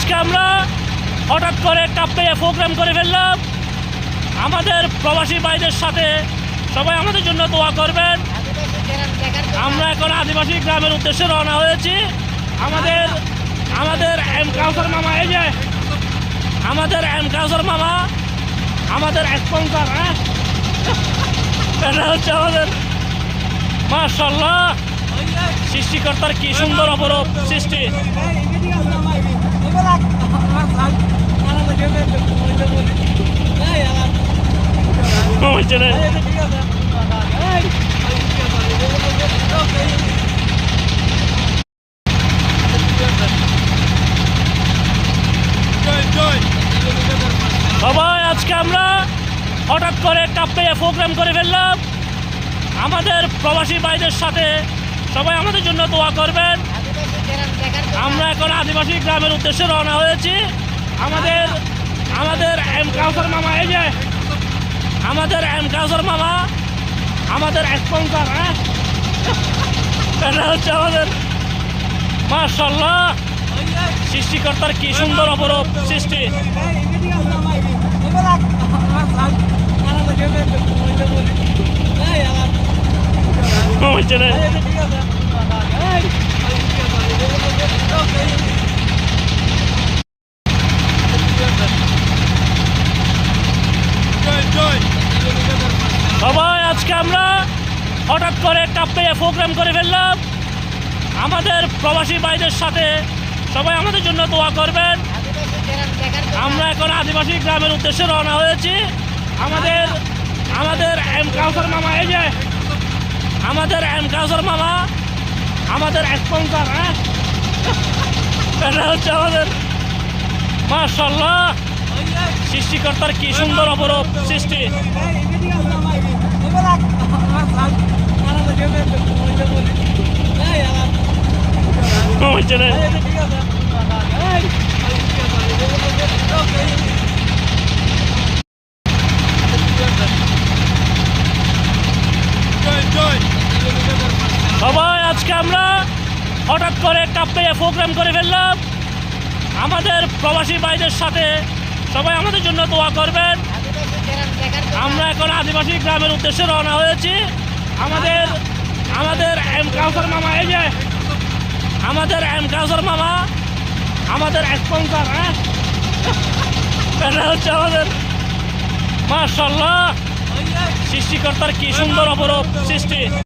আজকে আমরা হঠাৎ করে কাপ্পে প্রোগ্রাম করে ফেললাম। আমাদের প্রবাসী ভাইদের সাথে সবাই আমাদের জন্য দোয়া করবেন। আমরা এখন আদিবাসী গ্রামের উদ্দেশ্যে রওনা হয়েছি। আমাদের এম কাউসার মামা, এই যে আমাদের এম কাউসার মামা, আমাদের স্পন্সর। এটা হচ্ছে আমাদের, মাশাআল্লাহ, সৃষ্টিকর্তার কি সুন্দর অপরূপ সৃষ্টি। সবাই আজকে আমরা হঠাৎ করে কাপ্পে প্রোগ্রাম করে ফেললাম। আমাদের প্রবাসী ভাইদের সাথে সবাই আমাদের জন্য দোয়া করবেন। আমরা এখন আদিবাসী গ্রামের উদ্দেশ্যে রওনা হয়েছি। আমাদের এম কাউসার মামা, এই যে আমাদের এম কাউসার মামা, আমাদের স্পন্সর। এটা হচ্ছে আমাদের, মাশাআল্লাহ, সৃষ্টিকর্তার কি সুন্দর অপরূপ সৃষ্টি। সবাই আজকে আমরা হঠাৎ করে কাপ্পে প্রোগ্রাম করে ফেললাম। আমাদের প্রবাসী ভাইদের সাথে সবাই আমাদের জন্য দোয়া করবেন। আমরা এখন আদিবাসী গ্রামের উদ্দেশ্যে রওনা হয়েছি। আমাদের এম কাউসার মামা, এই যে আমাদের এম কাউসার মামা, আমাদের স্পন্সর। এটা হচ্ছে আমাদের, মাশাআল্লাহ, সৃষ্টিকর্তার কি সুন্দর অপরূপ সৃষ্টি। সবাই আজকে আমরা হঠাৎ করে কাপ্পে প্রোগ্রাম করে ফেললাম। আমাদের প্রবাসী ভাইদের সাথে সবাই আমাদের জন্য দোয়া করবেন। আমরা এখন আদিবাসী গ্রামের উদ্দেশ্যে রওনা হয়েছি। আমাদের এম কাউসার মামা, এই যে আমাদের এম কাউসার মামা, আমাদের স্পন্সর। এটা হচ্ছে আমাদের, মাশাআল্লাহ, সৃষ্টিকর্তার কি সুন্দর অপরূপ সৃষ্টি।